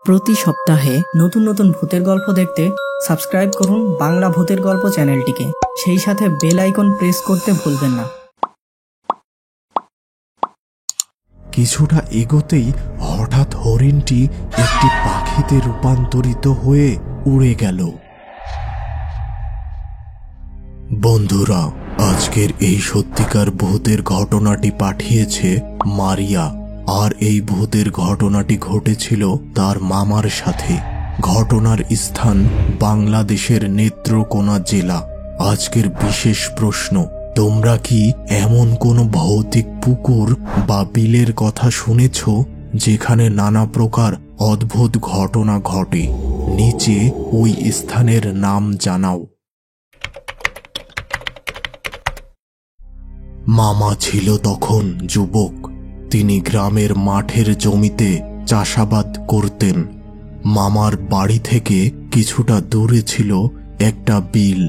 প্রতি সপ্তাহে নতুন নতুন ভূতের গল্প দেখতে সাবস্ক্রাইব করুন বাংলা ভূতের গল্প চ্যানেলটিকে। সেই সাথে বেল আইকন প্রেস করতে ভুলবেন না। কিছুটা এগোতেই হঠাৎ হরিণটি একটি পাখিতে রূপান্তরিত হয়ে উড়ে গেল। বন্ধুরা, আজকের এই সত্যিকার ভূতের ঘটনাটি পাঠিয়েছে মারিয়া। আর এই ভূতের ঘটনাটি ঘটেছিল তার মামার সাথে। ঘটনার স্থান বাংলাদেশের নেত্রকোনা জেলা। আজকের বিশেষ প্রশ্ন, তোমরা কি এমন কোনো ভৌতিক পুকুর বা বিলের কথা শুনেছ যেখানে নানা প্রকার অদ্ভুত ঘটনা ঘটে? নিচে ওই স্থানের নাম জানাও। মামা ছিল তখন যুবক। তিনি গ্রামের মাঠের জমিতে চাষাবাদ করতেন। মামার বাড়ি থেকে কিছুটা দূরে ছিল একটা বিল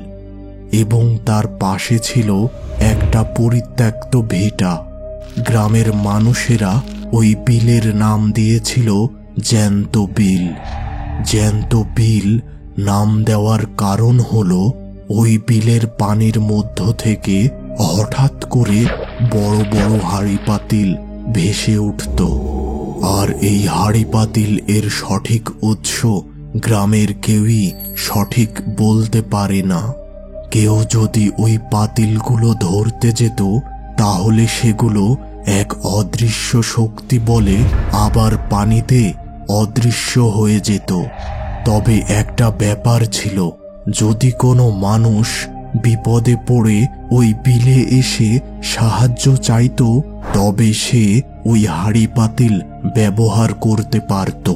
এবং তার পাশে ছিল একটা পরিত্যক্ত ভিটা। গ্রামের মানুষেরা ওই বিলের নাম দিয়েছিল জ্যান্ত বিল। জ্যান্ত বিল নাম দেওয়ার কারণ হলো ওই বিলের পানির মধ্য থেকে হঠাৎ করে বড় বড় হাঁড়ি পাতিল ভেসে উঠত। আর এই হাঁড়ি পাতিল এর সঠিক উৎস গ্রামের কেউই সঠিক বলতে পারে না। কেউ যদি ওই পাতিলগুলো ধরতে যেত তাহলে সেগুলো এক অদৃশ্য শক্তি বলে আবার পানিতে অদৃশ্য হয়ে যেত। তবে একটা ব্যাপার ছিল, যদি কোনো মানুষ বিপদে পড়ে ওই বিলে এসে সাহায্য চাইত তবে সে ওই হাঁড়ি পাতিল ব্যবহার করতে পারত।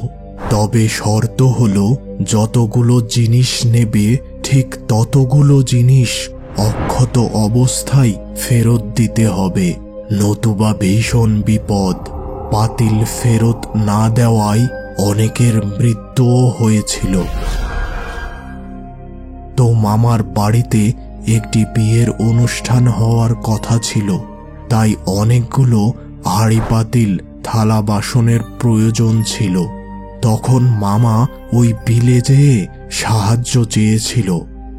তবে শর্ত হলো, যতগুলো জিনিস নেবে ঠিক ততগুলো জিনিস অক্ষত অবস্থায় ফেরত দিতে হবে, নতুবা ভীষণ বিপদ। পাতিল ফেরত না দেওয়ায় অনেকের মৃত্যুও হয়েছিল। তো মামার বাড়িতে একটি বিয়ের অনুষ্ঠান হওয়ার কথা ছিল, তাই অনেকগুলো হাঁড়ি পাতিল থালা বাসনের প্রয়োজন ছিল। তখন মামা ওই বিলে যেয়ে সাহায্য চেয়েছিল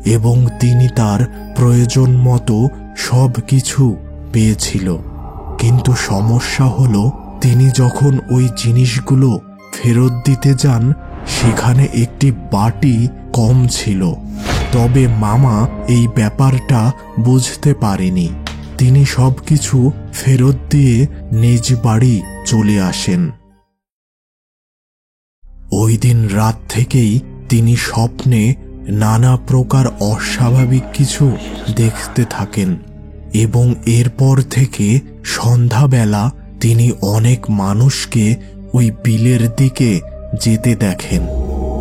এবং তিনি তার প্রয়োজন মতো সব কিছু পেয়েছিল। কিন্তু সমস্যা হলো, তিনি যখন ওই জিনিসগুলো ফেরত দিতে যান সেখানে একটি বাটি কম ছিল। তবে মামা এই ব্যাপারটা বুঝতে পারেনি। তিনি সবকিছু ফেরত দিয়ে নিজ বাড়ি চলে আসেন। ওই দিন রাত থেকেই তিনি স্বপ্নে নানা প্রকার অস্বাভাবিক কিছু দেখতে থাকেন এবং এরপর থেকে সন্ধ্যাবেলা তিনি অনেক মানুষকে ওই বিলের দিকে যেতে দেখেন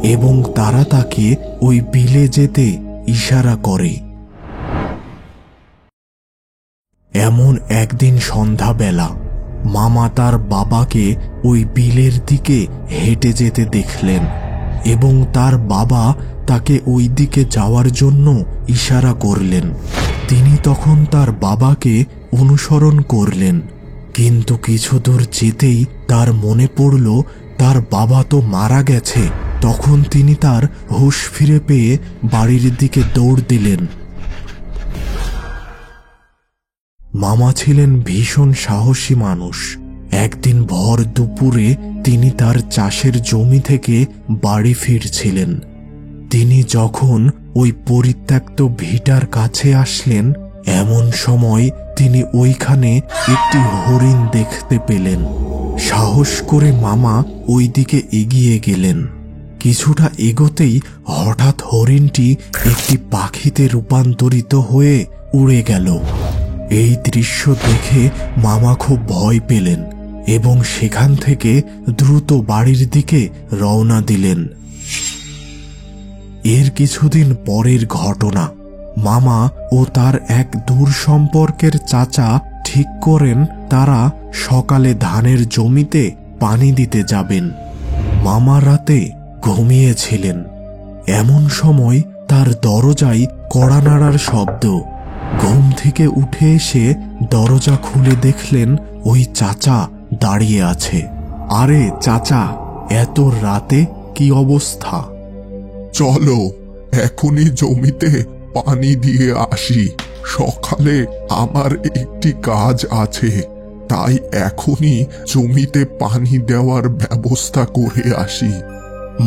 এবং তারা তাকে ওই বিলে যেতে ইশারা করে। এমন একদিন সন্ধ্যাবেলা মামা তার বাবাকে ওই বিলের দিকে হেঁটে যেতে দেখলেন এবং তার বাবা তাকে ওই দিকে যাওয়ার জন্য ইশারা করলেন। তিনি তখন তার বাবাকে অনুসরণ করলেন, কিন্তু কিছু দূর যেতেই তার মনে পড়ল তার বাবা তো মারা গেছে। তখন তিনি তার হুঁশ ফিরে পেয়ে বাড়ির দিকে দৌড় দিলেন। মামা ছিলেন ভীষণ সাহসী মানুষ। একদিন ভর দুপুরে তিনি তার চাষের জমি থেকে বাড়ি ফিরছিলেন। তিনি যখন ওই পরিত্যক্ত ভিটার কাছে আসলেন এমন সময় তিনি ওইখানে একটি হরিণ দেখতে পেলেন। সাহস করে মামা ওই দিকে এগিয়ে গেলেন। কিছুটা এগোতেই হঠাৎ হরিণটি একটি পাখিতে রূপান্তরিত হয়ে উড়ে গেল। এই দৃশ্য দেখে মামা খুব ভয় পেলেন এবং সেখান থেকে দ্রুত বাড়ির দিকে রওনা দিলেন। এর কিছুদিন পরের ঘটনা, মামা ও তার এক দূর সম্পর্কের চাচা ঠিক করেন তারা সকালে ধানের জমিতে পানি দিতে যাবেন। মামা রাতে ঘুমিয়েছিলেন। এমন সময় তার দরজায় কড়া নাড়ার শব্দ। ঘুম থেকে উঠে এসে দরজা খুলে দেখলেন ওই চাচা দাঁড়িয়ে আছে। আরে চাচা, এত রাতে কি অবস্থা? চলো এখনই জমিতে পানি দিয়ে আসি। সকালে আমার একটি কাজ আছে, তাই এখনই জমিতে পানি দেওয়ার ব্যবস্থা করে আসি।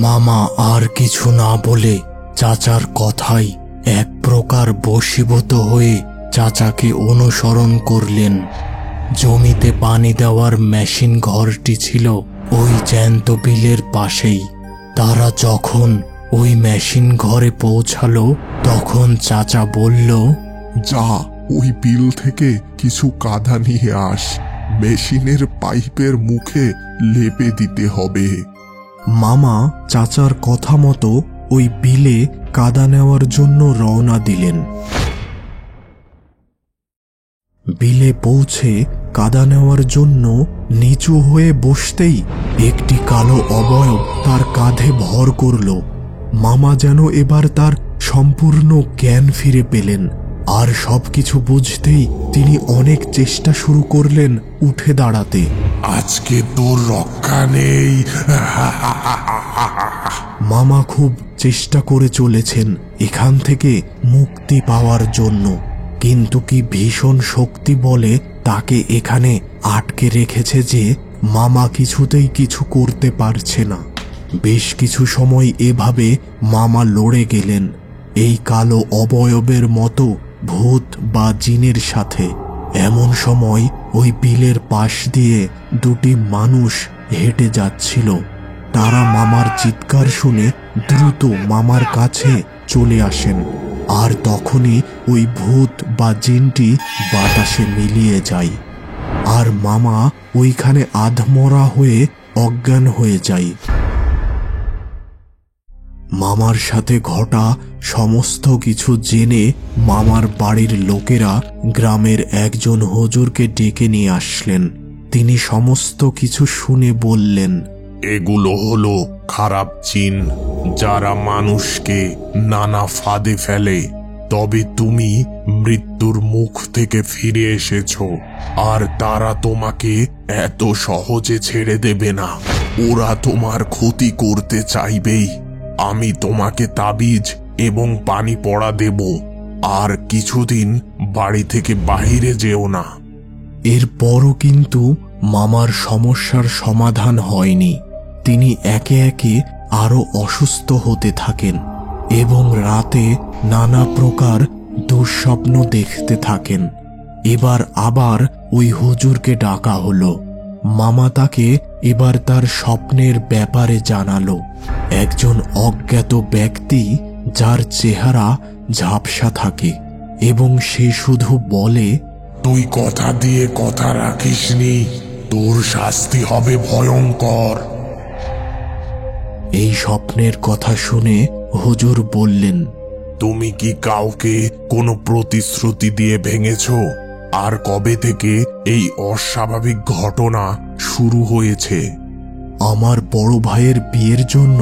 মামা আর কিছু না বলে চাচার কথাই এক প্রকার বশীভূত হয়ে চাচাকে অনুসরণ করলেন। জমিতে পানি দেওয়ার মেশিন ঘরটি ছিল ওই জ্যান্ত বিলের পাশেই। তারা যখন ওই মেশিন ঘরে পৌঁছালো তখন চাচা বলল, যা ওই বিল থেকে কিছু কাদা নিয়ে আস, মেশিনের পাইপের মুখে লেপে দিতে হবে। মামা চাচার কথা মতো ওই বিলে কাদা নেওয়ার জন্য রওনা দিলেন। বিলে পৌঁছে কাদা নেওয়ার জন্য নিচু হয়ে বসতেই একটি কালো অবয়ব তার কাঁধে ভর করল। মামা যেন এবার তার সম্পূর্ণ জ্ঞান ফিরে পেলেন, আর সবকিছু বুঝতেই তিনি অনেক চেষ্টা শুরু করলেন উঠে দাঁড়াতে। আজকে তোর রক্ষা নেই। মামা খুব চেষ্টা করে চলেছেন এখান থেকে মুক্তি পাওয়ার জন্য, কিন্তু কি ভীষণ শক্তি বলে তাকে এখানে আটকে রেখেছে যে মামা কিছুতেই কিছু করতে পারছে না। বেশ কিছু সময় এভাবে মামা লড়ে গেলেন এই কালো অবয়বের মতো ভূত বা জিনের সাথে। এমন সময় ওই বিলের পাশ দিয়ে দুটি মানুষ হেঁটে যাচ্ছিল। তারা মামার চিৎকার শুনে দ্রুত মামার কাছে চলে আসেন, আর তখনই ওই ভূত বা জিনটি বাতাসে মিলিয়ে যায়, আর মামা ওইখানে আধমরা হয়ে অজ্ঞান হয়ে যায়। মামার সাথে ঘটা সমস্ত কিছু জেনে মামার বাড়ির লোকেরা গ্রামের একজন হুজুরকে ডেকে নিয়ে আসলেন। তিনি সমস্ত কিছু শুনে বললেন, এগুলো হলো খারাপ জিন, যারা মানুষকে নানা ফাঁদে ফেলে। তবে তুমি মৃত্যুর মুখ থেকে ফিরে এসেছো, আর তারা তোমাকে এত সহজে ছেড়ে দেবে না। ওরা তোমার ক্ষতি করতে চাইবেই। আমি তোমাকে তাবিজ এবং পানি পড়া দেব, আর কিছুদিন বাড়ি থেকে বাইরে যেও না। এরপরও কিন্তু মামার সমস্যার সমাধান হয়নি। তিনি একে একে আরো অসুস্থ হতে থাকেন এবং রাতে নানা প্রকার দুঃস্বপ্ন দেখতে থাকেন। এবার আবার ওই হুজুরকে ডাকা হলো। মামা তাকে এবার তার স্বপ্নের ব্যাপারে জানালো। একজন অজ্ঞাত ব্যক্তি, যার চেহারা ঝাপসা থাকে এবং সে শুধু বলে, তুই কথা দিয়ে কথা রাখিসনি, তোর শাস্তি হবে ভয়ঙ্কর। এই স্বপ্নের কথা শুনে হুজুর বললেন, তুমি কি কাউকে কোনো প্রতিশ্রুতি দিয়ে ভেঙেছ? আর কবে থেকে এই অস্বাভাবিক ঘটনা শুরু হয়েছে? আমার বড় ভাইয়ের বিয়ের জন্য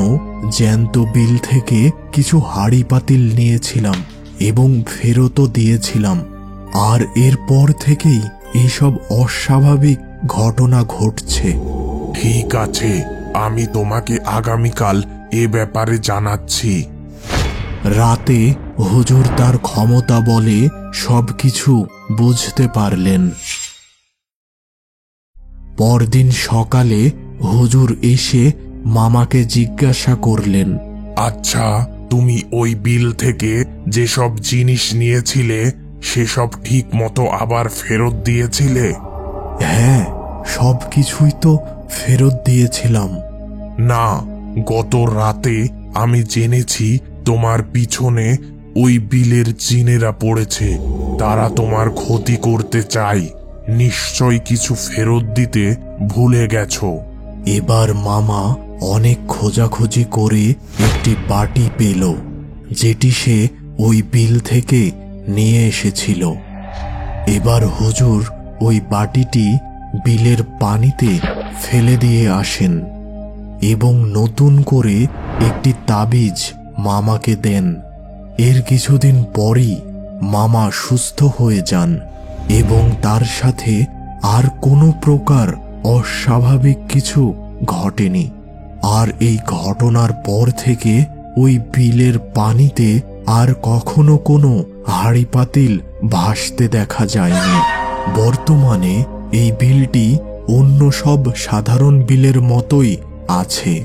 জ্যান্ত বিল থেকে কিছু হাঁড়ি পাতিল নিয়েছিলাম এবং ফেরতও দিয়েছিলাম, আর এরপর থেকেই এইসব অস্বাভাবিক ঘটনা ঘটছে। ঠিক আছে, আমি তোমাকে আগামীকাল এ ব্যাপারে জানাচ্ছি। রাতে হুজুর তার ক্ষমতা বলে সবকিছু বুঝতে পারলেন। পরদিন সকালে হুজুর এসে মামাকে জিজ্ঞাসা করলেন, আচ্ছা, তুমি ওই বিল থেকে যেসব জিনিস নিয়েছিলে সেসব ঠিক মতো আবার ফেরত দিয়েছিলে? হ্যাঁ, সব কিছুই তো ফেরত দিয়েছিলাম। না, গত রাতে আমি জেনেছি তোমার পিছনে ওই বিলের জিনেরা পড়েছে। তারা তোমার ক্ষতি করতে চায়। নিশ্চয় কিছু ফেরত দিতে ভুলে গেছো। এবার মামা অনেক খোঁজাখুঁজি করে একটি বাটি পেল, যেটি সে ওই বিল থেকে নিয়ে এসেছিল। এবার হুজুর ওই বাটিটি বিলের পানিতে ফেলে দিয়ে আসেন এবং নতুন করে একটি তাবিজ মামাকে দেন। এর কিছুদিন পরই মামা সুস্থ হয়ে যান এবং তার সাথে আর কোনো প্রকার অস্বাভাবিক কিছু ঘটেনি। আর এই ঘটনার পর থেকে ওই বিলের পানিতে আর কখনো কোনো হাঁড়ি পাতিল ভাসতে দেখা যায়নি। বর্তমানে এই বিলটি অন্য সব সাধারণ বিলের মতোই আছে।